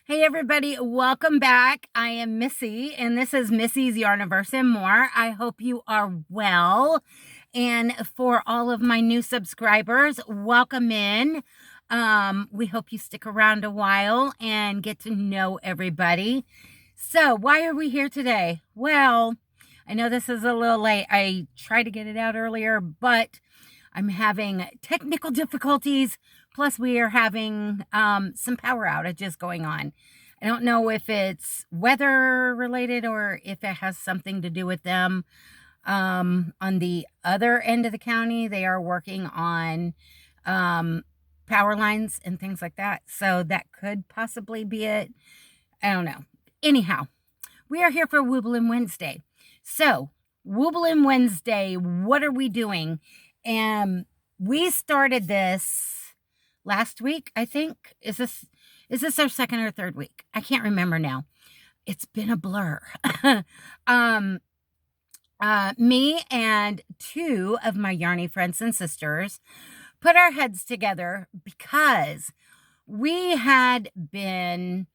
Hey everybody, welcome back. I am Missy and this is Missy's Yarniverse and More. I hope you are well. And for all of my new subscribers, welcome in. We hope you stick around a while and get to know everybody. So why are we here today? Well, I know this is a little late. I tried to get it out earlier, but I'm having technical difficulties. Plus, we are having some power outages going on. I don't know if it's weather related or if it has something to do with them. On the other end of the county, they are working on power lines and things like that. So that could possibly be it. I don't know. Anyhow, we are here for Wobblin Wednesday. So, Wobblin Wednesday, what are we doing? And we started this last week, I think. Is this our second or third week? I can't remember now. It's been a blur. Me and two of my yarny friends and sisters put our heads together because we had been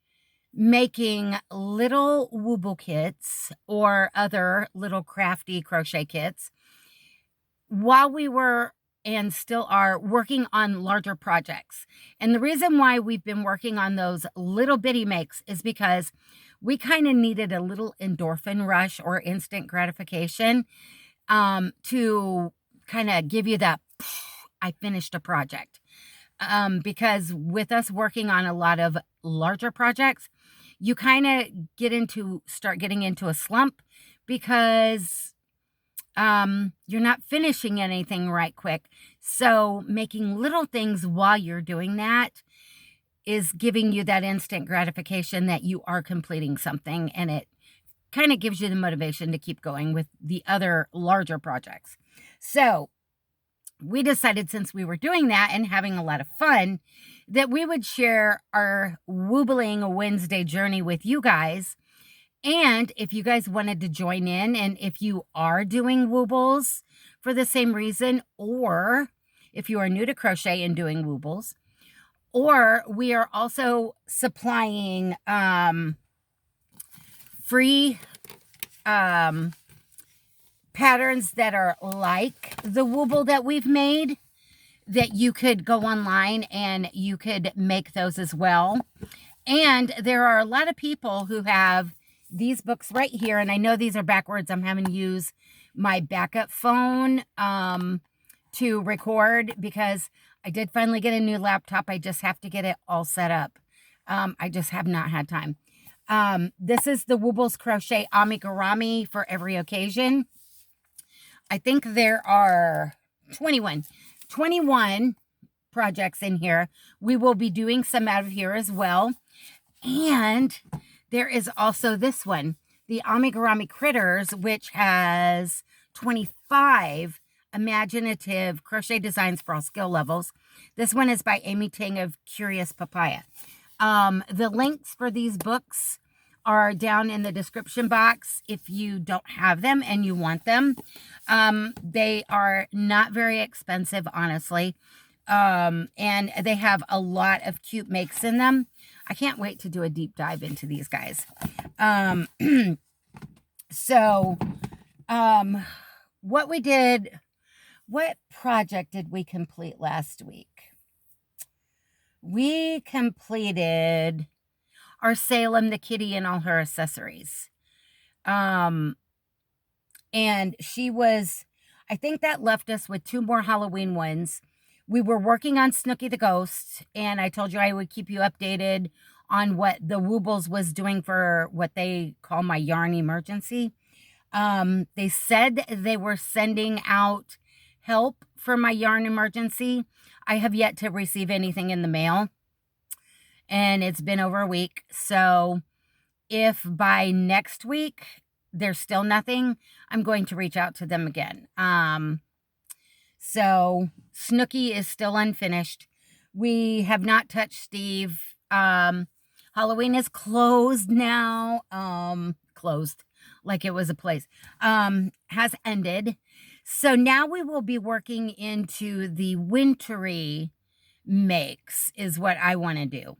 making little Woobles Kits or other little crafty crochet kits while we were and still are working on larger projects. And the reason why we've been working on those little bitty makes is because we kind of needed a little endorphin rush or instant gratification to kind of give you that, I finished a project. Because with us working on a lot of larger projects, you kind of start getting into a slump because you're not finishing anything right quick. So making little things while you're doing that is giving you that instant gratification that you are completing something, and it kind of gives you the motivation to keep going with the other larger projects. So we decided, since we were doing that and having a lot of fun, that we would share our Wobbling Wednesday journey with you guys. And if you guys wanted to join in, and if you are doing Wobbles for the same reason, or if you are new to crochet and doing Wobbles, or we are also supplying free patterns that are like the Wobble that we've made, that you could go online and you could make those as well. And there are a lot of people who have these books right here, and I know these are backwards. I'm having to use my backup phone to record because I did finally get a new laptop. I just have to get it all set up. I just have not had time. This is the Woobles Crochet Amigurumi for every occasion. I think there are 21 projects in here. We will be doing some out of here as well. And there is also this one, the Amigurumi Critters, which has 25 imaginative crochet designs for all skill levels. This one is by Amy Ting of Curious Papaya. The links for these books are down in the description box if you don't have them and you want them. They are not very expensive, honestly. And they have a lot of cute makes in them. I can't wait to do a deep dive into these guys. What project did we complete last week? We completed our Salem the kitty and all her accessories. And I think that left us with 2 more Halloween ones. We were working on Snooky the ghost, and I told you I would keep you updated on what the Woobles was doing for what they call my yarn emergency. They said they were sending out help for my yarn emergency. I have yet to receive anything in the mail, and it's been over a week. So if by next week there's still nothing, I'm going to reach out to them again. So Snooky is still unfinished. We have not touched Steve. Halloween is closed now. Closed like it was a place. Has ended. So now we will be working into the wintry makes is what I want to do.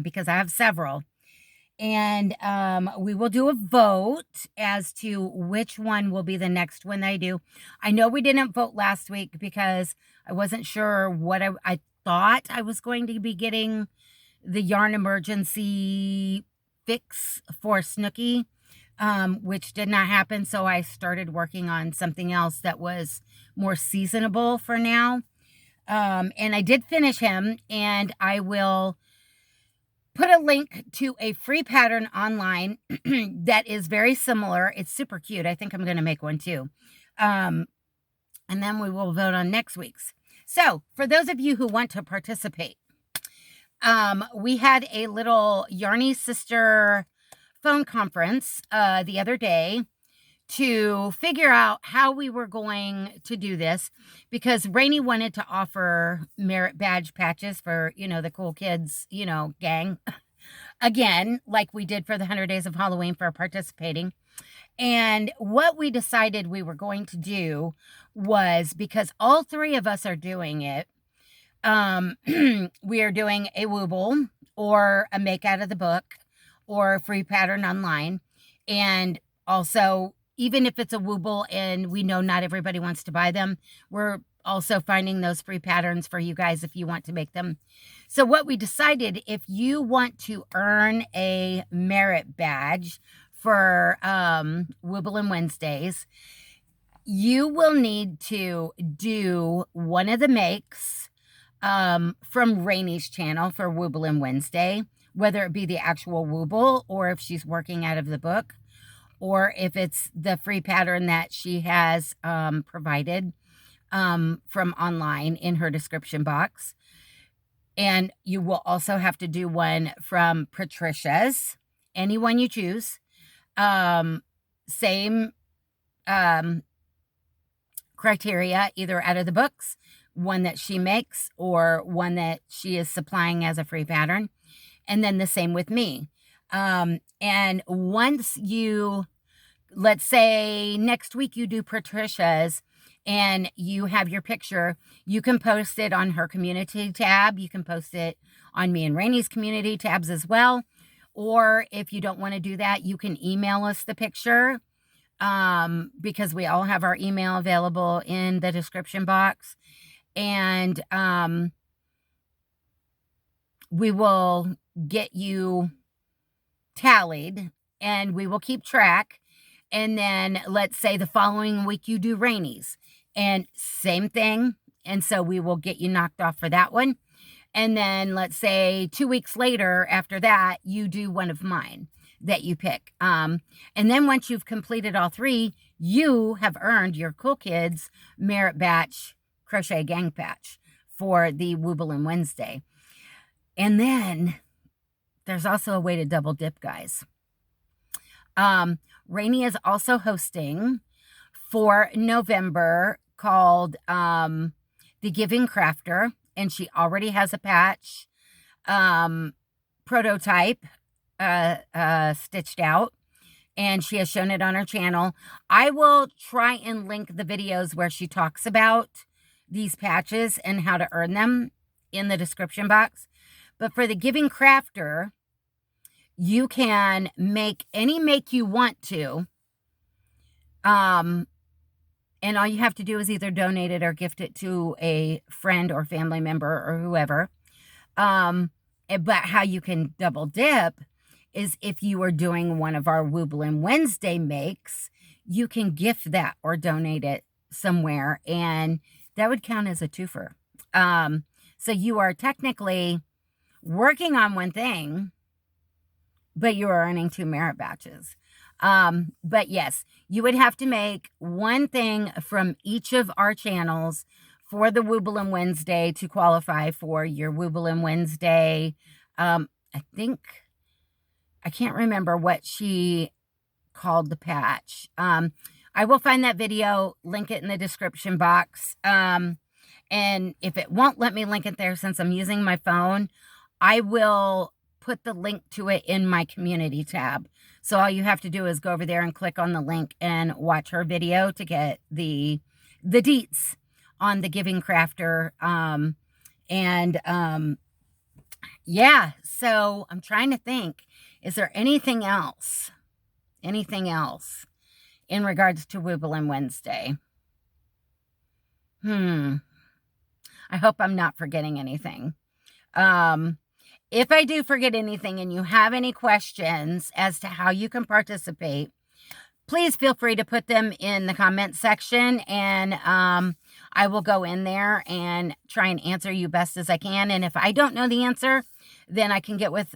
Because I have several. And we will do a vote as to which one will be the next one that I do. I know we didn't vote last week because I wasn't sure what I thought I was going to be getting the yarn emergency fix for Snooky, which did not happen. So I started working on something else that was more seasonable for now. And I did finish him, and I will put a link to a free pattern online that is very similar. It's super cute. I think I'm going to make one too. And then we will vote on next week's. So for those of you who want to participate, we had a little Yarny Sister phone conference the other day to figure out how we were going to do this, because Ranee wanted to offer merit badge patches for, the cool kids, gang, again, like we did for the 100 Days of Halloween for participating. And what we decided we were going to do was, because all three of us are doing it, we are doing a Wooble or a make out of the book or a free pattern online. And also, even if it's a Wooble and we know not everybody wants to buy them, we're also finding those free patterns for you guys if you want to make them. So what we decided, if you want to earn a merit badge for Wobblin Wednesdays, you will need to do one of the makes from Ranee's channel for Wobblin Wednesday, whether it be the actual Wooble or if she's working out of the book, or if it's the free pattern that she has provided from online in her description box. And you will also have to do one from Patricia's, anyone you choose. Same criteria, either out of the books, one that she makes, or one that she is supplying as a free pattern. And then the same with me. And once you, let's say next week you do Patricia's and you have your picture, you can post it on her community tab. You can post it on me and Rainey's community tabs as well. Or if you don't want to do that, you can email us the picture, because we all have our email available in the description box. And we will get you tallied and we will keep track. And then let's say the following week you do Rainey's, and same thing. And so we will get you knocked off for that one. And then let's say 2 weeks later after that, you do one of mine that you pick. And then once you've completed all three, you have earned your Cool Kids Merit Batch Crochet Gang Patch for the Wobblin Wednesday. And then there's also a way to double dip, guys. Ranee is also hosting for November called The Giving Crafter, and she already has a patch prototype stitched out, and she has shown it on her channel. I will try and link the videos where she talks about these patches and how to earn them in the description box. But for the Giving Crafter, you can make any make you want to. And all you have to do is either donate it or gift it to a friend or family member or whoever. But how you can double dip is if you are doing one of our Wobblin Wednesday makes, you can gift that or donate it somewhere, and that would count as a twofer. So you are technically working on one thing, but you are earning 2 merit batches. But yes, you would have to make one thing from each of our channels for the Wobblin Wednesday to qualify for your Wobblin Wednesday. I can't remember what she called the patch. I will find that video, link it in the description box. And if it won't let me link it there since I'm using my phone, I will put the link to it in my community tab. So all you have to do is go over there and click on the link and watch her video to get the deets on the Giving Crafter. Yeah, so I'm trying to think Is there anything else? Anything else in regards to Wobblin Wednesday? I hope I'm not forgetting anything. If I do forget anything and you have any questions as to how you can participate, please feel free to put them in the comment section, and I will go in there and try and answer you best as I can. And if I don't know the answer, then I can get with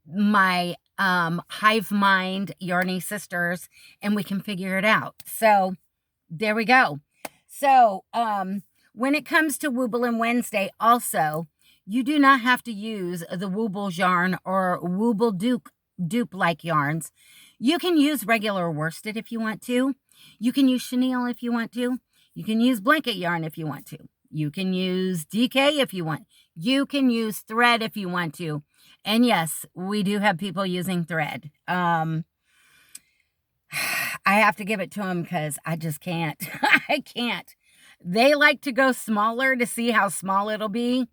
my hive mind yarny sisters and we can figure it out. So there we go. So when it comes to Wobblin Wednesday, also, you do not have to use the Woobles yarn or Wobble dupe like yarns. You can use regular worsted if you want to. You can use chenille if you want to. You can use blanket yarn if you want to. You can use DK if you want. You can use thread if you want to. And yes, we do have people using thread. I have to give it to them because I just can't. I can't. They like to go smaller to see how small it'll be.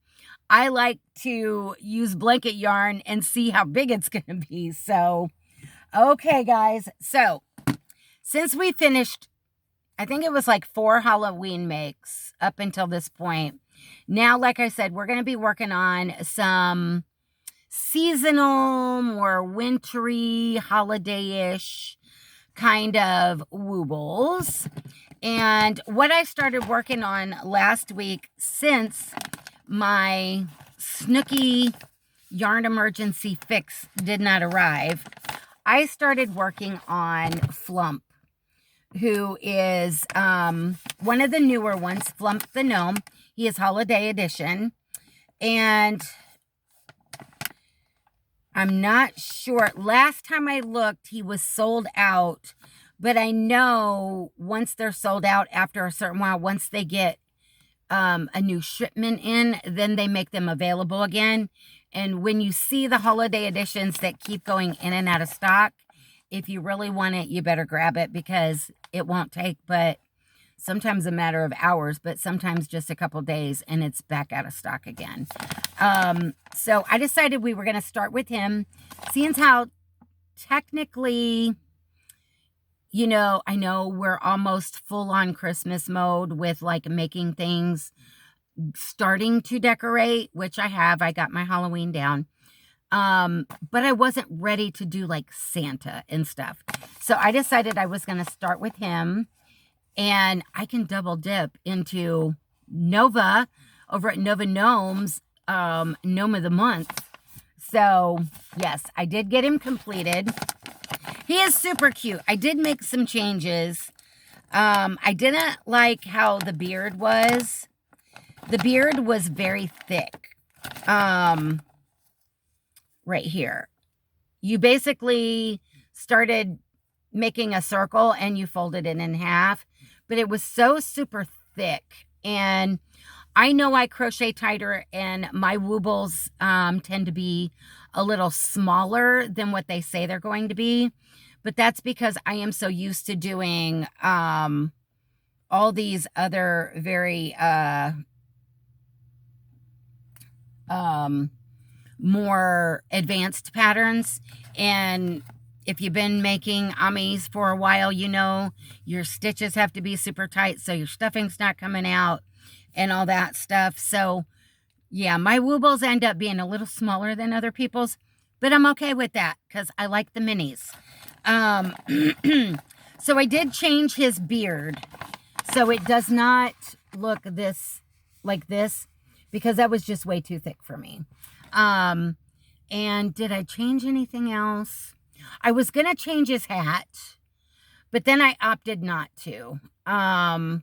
I like to use blanket yarn and see how big it's going to be. So, okay, guys. So, since we finished, I think it was like 4 Halloween makes up until this point. Now, like I said, we're going to be working on some seasonal, more wintry, holiday-ish kind of woobles. And what I started working on last week, since my Snooky yarn emergency fix did not arrive, I started working on Flump, who is one of the newer ones, Flump the Gnome. He is holiday edition. And I'm not sure. Last time I looked, he was sold out. But I know once they're sold out after a certain while, once they get a new shipment in, then they make them available again. And when you see the holiday editions that keep going in and out of stock, if you really want it, you better grab it, because it won't take but sometimes a matter of hours, but sometimes just a couple days, and it's back out of stock again. So I decided we were going to start with him, seeing how technically, you know, I know we're almost full on Christmas mode with like making things, starting to decorate, which I have. I got my Halloween down. But I wasn't ready to do like Santa and stuff. So I decided I was going to start with him, and I can double dip into Nova over at Nova Gnomes, Gnome of the Month. So yes, I did get him completed. He is super cute. I did make some changes. I didn't like how the beard was. The beard was very thick. Right here. You basically started making a circle and you folded it in half, but it was so super thick. And I know I crochet tighter, and my woobles tend to be a little smaller than what they say they're going to be. But that's because I am so used to doing all these other very more advanced patterns. And if you've been making amis for a while, you know your stitches have to be super tight so your stuffing's not coming out and all that stuff. So yeah, my woobles end up being a little smaller than other people's, but I'm okay with that because I like the minis. So I did change his beard so it does not look this like this, because that was just way too thick for me. And did I change anything else? I was gonna change his hat, but then I opted not to. And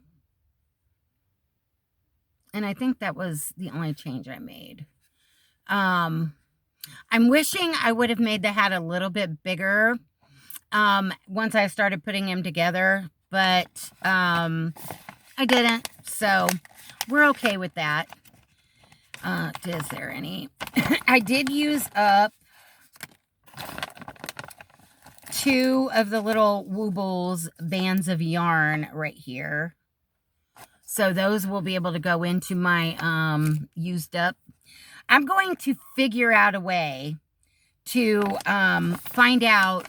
I think that was the only change I made. I'm wishing I would have made the hat a little bit bigger once I started putting him together, but I didn't, so we're okay with that. Is there any? I did use up 2 of the little Woobles bands of yarn right here. So those will be able to go into my used up. I'm going to figure out a way to find out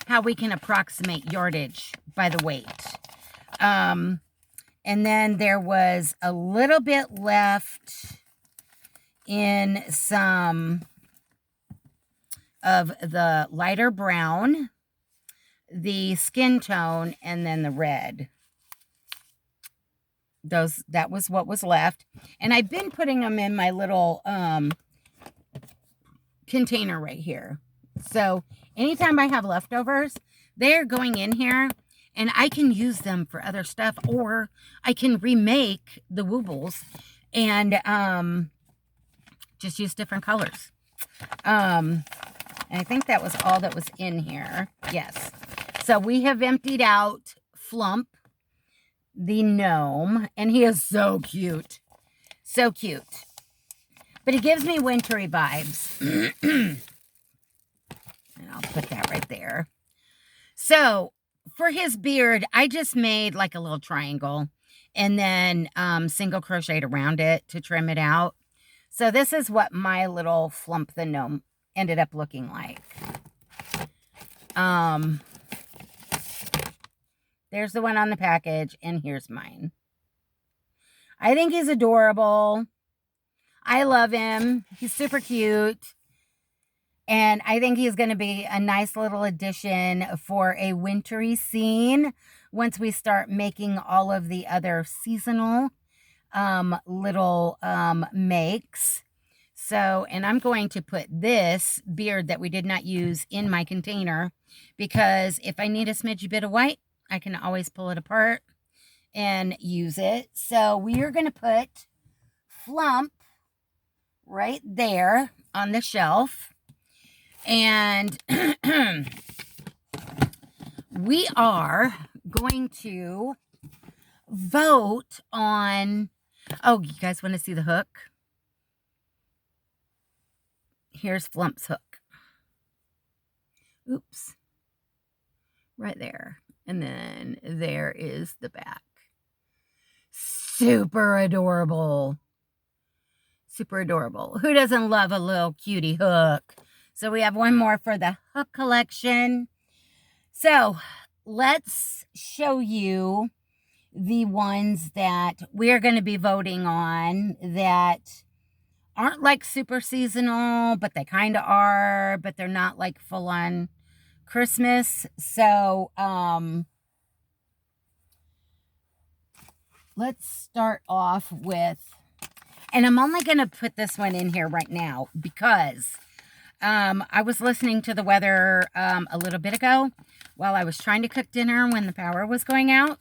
how we can approximate yardage by the weight. And then there was a little bit left in some of the lighter brown, the skin tone, and then the red. That was what was left. And I've been putting them in my little container right here. So anytime I have leftovers, they're going in here and I can use them for other stuff, or I can remake the Woobles and just use different colors. And I think that was all that was in here. Yes. So we have emptied out Flump the Gnome, and he is so cute. So cute. But he gives me wintry vibes. And I'll put that right there. So for his beard, I just made like a little triangle and then single crocheted around it to trim it out. So this is what my little Flump the Gnome ended up looking like. There's the one on the package, and here's mine. I think he's adorable. I love him. He's super cute. And I think he's going to be a nice little addition for a wintry scene once we start making all of the other seasonal little makes. So, and I'm going to put this beard that we did not use in my container, because if I need a smidgy bit of white, I can always pull it apart and use it. So we are going to put Flump right there on the shelf. And we are going to vote on... Oh, you guys want to see the hook? Here's Flump's hook. Oops. Right there. And then there is the back. Super adorable. Super adorable. Who doesn't love a little cutie hook? So we have one more for the hook collection. So let's show you the ones that we're going to be voting on that aren't like super seasonal, but they kind of are, but they're not like full on Christmas. So let's start off with, and I'm only going to put this one in here right now because I was listening to the weather a little bit ago while I was trying to cook dinner when the power was going out.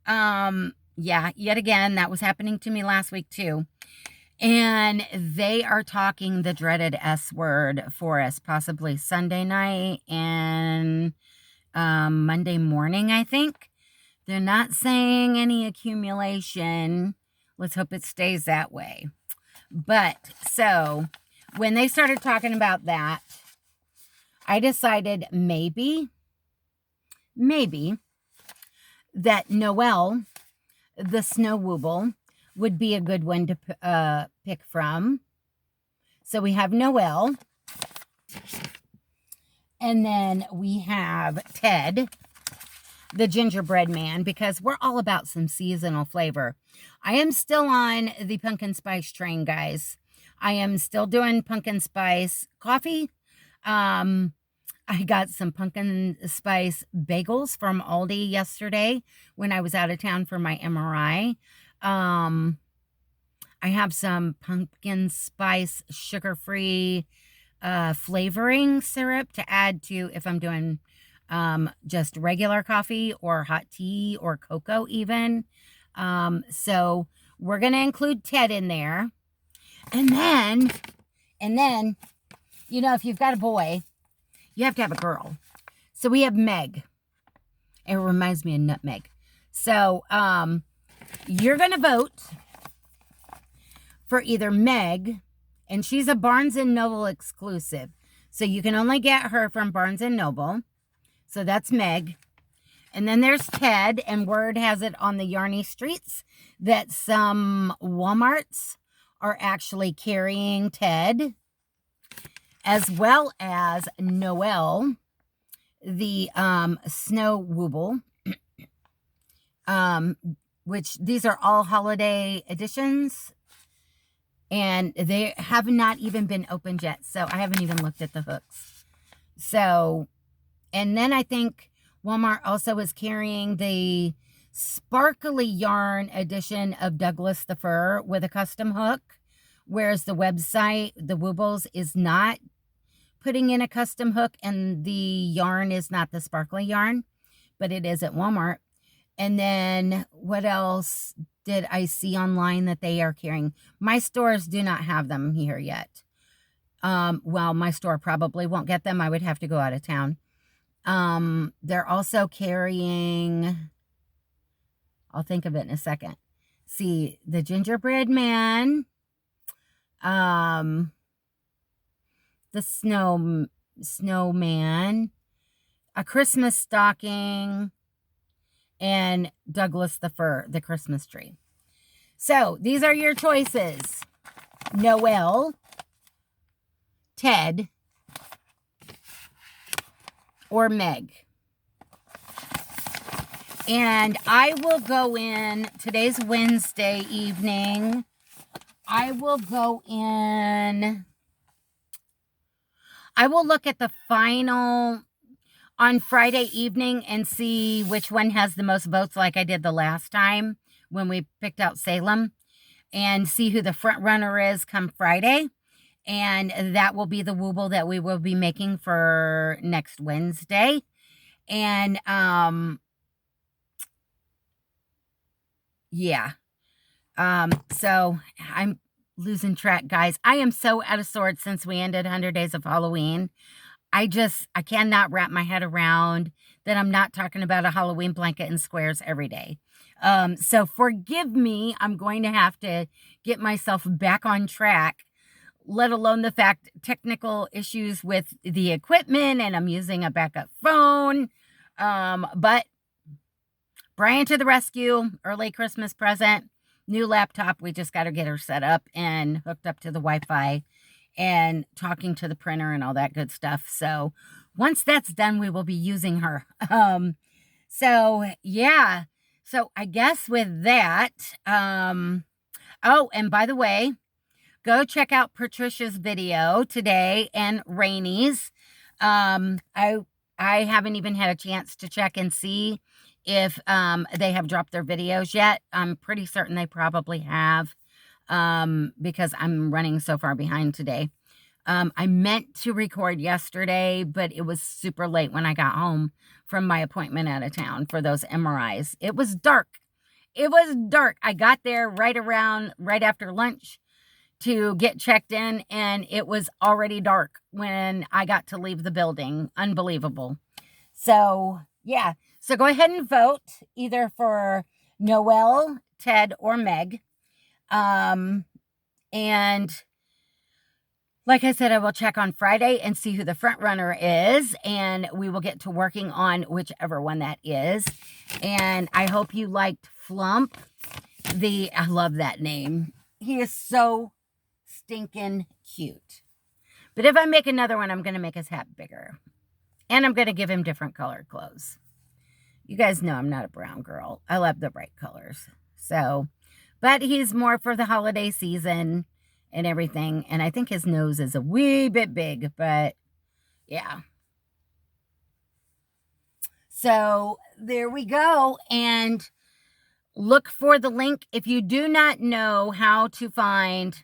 Yeah, yet again, that was happening to me last week too. And they are talking the dreaded S word for us, possibly Sunday night and Monday morning, I think. They're not saying any accumulation. Let's hope it stays that way. But, so, when they started talking about that, I decided maybe that Noel, the snow wooble, would be a good one to pick from. So we have Noel. And then we have Ted, the gingerbread man, because we're all about some seasonal flavor. I am still on the pumpkin spice train, guys. I am still doing pumpkin spice coffee. I got some pumpkin spice bagels from Aldi yesterday when I was out of town for my MRI. I have some pumpkin spice sugar-free flavoring syrup to add to if I'm doing just regular coffee or hot tea or cocoa even. So we're going to include Ted in there. And then, you know, if you've got a boy, you have to have a girl. So we have Meg. It reminds me of nutmeg. So, you're going to vote for either Meg, and she's a Barnes & Noble exclusive. So you can only get her from Barnes & Noble. So that's Meg. And then there's Ted, and word has it on the Yarny streets that some Walmarts are actually carrying Ted. as well as Noel, the snow wooble, which these are all holiday editions, and they have not even been opened yet, so I haven't even looked at the hooks. So, and then I think Walmart also is carrying the sparkly yarn edition of Douglas the Fir with a custom hook, whereas the website, the Woobles, is not putting in a custom hook, and the yarn is not the sparkly yarn, but it is at Walmart. And then what else did I see online that they are carrying? My stores do not have them here yet. Well, my store probably won't get them. I would have to go out of town. They're also carrying, I'll think of it in a second. See, the gingerbread man, the snowman, a Christmas stocking, and Douglas the Fir, the Christmas tree. So these are your choices: Noel, Ted, or Meg. And I will go in, today's Wednesday evening, I will go in, I will look at the final on Friday evening and see which one has the most votes, like I did the last time when we picked out Salem, and see who the front runner is come Friday. And that will be the wooble that we will be making for next Wednesday. And yeah. So I'm losing track, guys. I am so out of sorts since we ended 100 Days of Halloween. I cannot wrap my head around that I'm not talking about a Halloween blanket and squares every day. So forgive me. I'm going to have to get myself back on track, let alone the fact technical issues with the equipment, and I'm using a backup phone. But Brian to the rescue, early Christmas present, new laptop. We just got to get her set up and hooked up to the Wi-Fi and talking to the printer and all that good stuff. So once that's done, we will be using her. So yeah. So I guess with that, oh, and by the way, go check out Patricia's video today and Ranee's. I haven't even had a chance to check and see if they have dropped their videos yet. I'm pretty certain they probably have, because I'm running so far behind today. I meant to record yesterday, but it was super late when I got home from my appointment out of town for those MRIs. It was dark. It was dark. I got there right after lunch to get checked in, and it was already dark when I got to leave the building. Unbelievable. So yeah. So go ahead and vote either for Noel, Ted, or Meg. And like I said, I will check on Friday and see who the front runner is, and we will get to working on whichever one that is. And I hope you liked Flump. I love that name. He is so stinking cute. But if I make another one, I'm going to make his hat bigger. And I'm going to give him different colored clothes. You guys know I'm not a brown girl. I love the bright colors. So, but he's more for the holiday season and everything. And I think his nose is a wee bit big, but yeah. So there we go. And look for the link if you do not know how to find,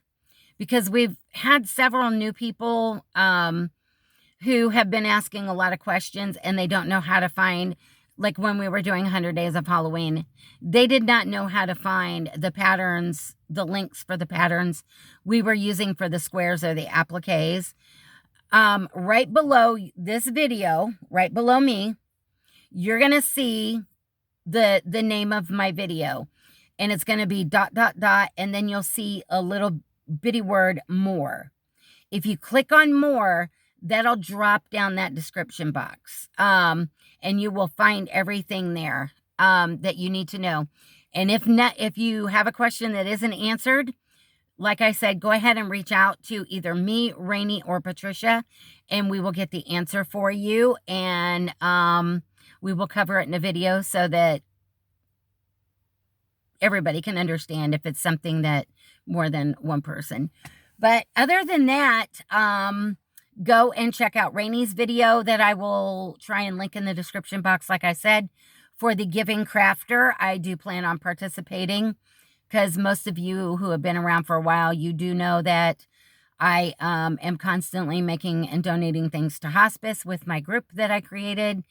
because we've had several new people who have been asking a lot of questions, and they don't know how to find, like when we were doing 100 Days of Halloween, they did not know how to find the patterns, the links for the patterns we were using for the squares or the appliques. Right below this video, right below me, you're going to see the name of my video, and it's going to be ... and then you'll see a little bitty word more. If you click on more, that'll drop down that description box. And you will find everything there that you need to know. And if you have a question that isn't answered, like I said, go ahead and reach out to either me, Ranee, or Patricia, and we will get the answer for you. And we will cover it in a video so that everybody can understand if it's something that more than one person. But other than that, go and check out Rainey's video that I will try and link in the description box. Like I said, for the Giving Crafter, I do plan on participating because most of you who have been around for a while, you do know that I am constantly making and donating things to hospice with my group that I created.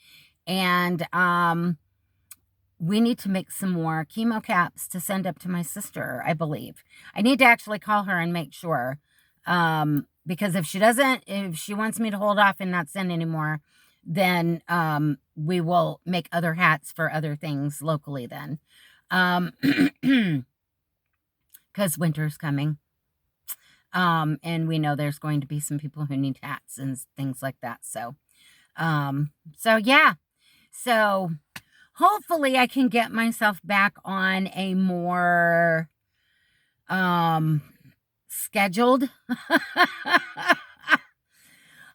And we need to make some more chemo caps to send up to my sister, I believe. I need to actually call her and make sure. Because if she wants me to hold off and not send anymore, then we will make other hats for other things locally then. Because winter's coming. And we know there's going to be some people who need hats and things like that. So yeah. So hopefully I can get myself back on a more scheduled.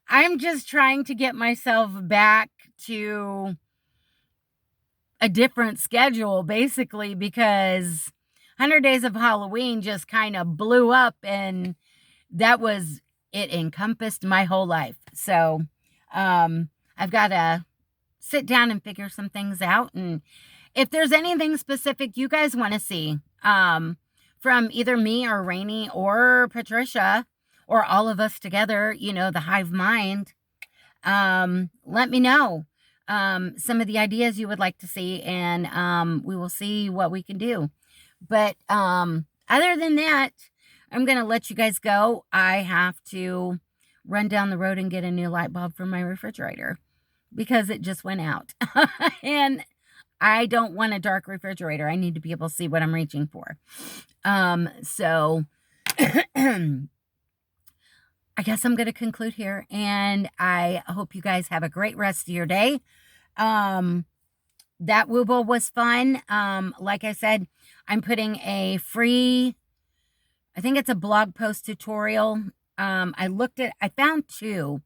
I'm just trying to get myself back to a different schedule, basically, because 100 Days of Halloween just kind of blew up, and it encompassed my whole life. So I've got to sit down and figure some things out. And if there's anything specific you guys want to see from either me or Ranee or Patricia or all of us together, the hive mind, let me know some of the ideas you would like to see, and we will see what we can do. But other than that, I'm going to let you guys go. I have to run down the road and get a new light bulb for my refrigerator because it just went out. And I don't want a dark refrigerator. I need to be able to see what I'm reaching for. So I guess I'm going to conclude here, and I hope you guys have a great rest of your day. That Wooble was fun. Like I said, I'm putting a free, I think it's a blog post tutorial. I found two,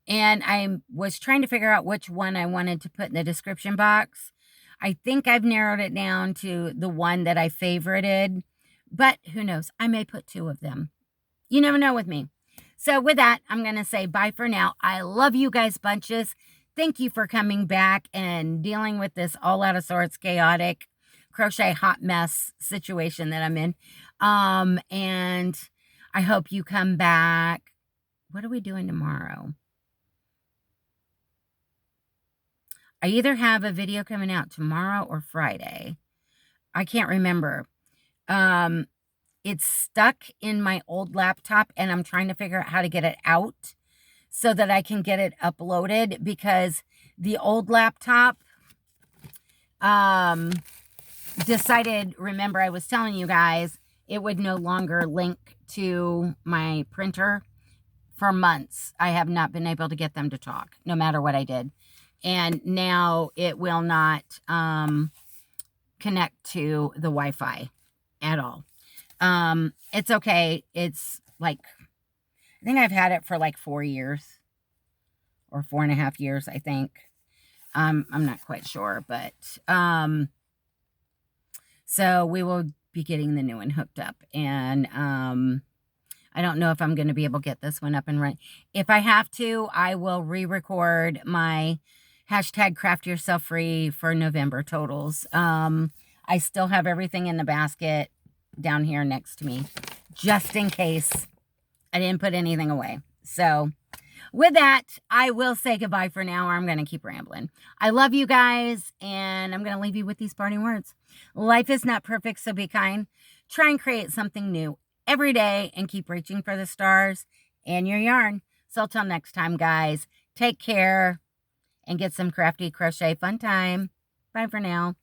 and I was trying to figure out which one I wanted to put in the description box. I think I've narrowed it down to the one that I favorited, but who knows? I may put two of them. You never know with me. So with that, I'm going to say bye for now. I love you guys bunches. Thank you for coming back and dealing with this all out of sorts, chaotic, crochet hot mess situation that I'm in. And I hope you come back. What are we doing tomorrow? I either have a video coming out tomorrow or Friday. I can't remember. It's stuck in my old laptop, and I'm trying to figure out how to get it out so that I can get it uploaded, because the old laptop decided, remember I was telling you guys, it would no longer link to my printer for months. I have not been able to get them to talk, no matter what I did. And now it will not connect to the Wi-Fi at all. It's okay. It's like, I think I've had it for like 4 years or 4.5 years, I think. I'm not quite sure, but, so we will be getting the new one hooked up, and, I don't know if I'm going to be able to get this one up and running. If I have to, I will re-record my hashtag craft yourself free for November totals. I still have everything in the basket down here next to me, just in case I didn't put anything away. So with that, I will say goodbye for now, or I'm going to keep rambling. I love you guys, and I'm going to leave you with these parting words. Life is not perfect, so be kind. Try and create something new every day, and keep reaching for the stars and your yarn. So till next time, guys, take care and get some crafty crochet fun time. Bye for now.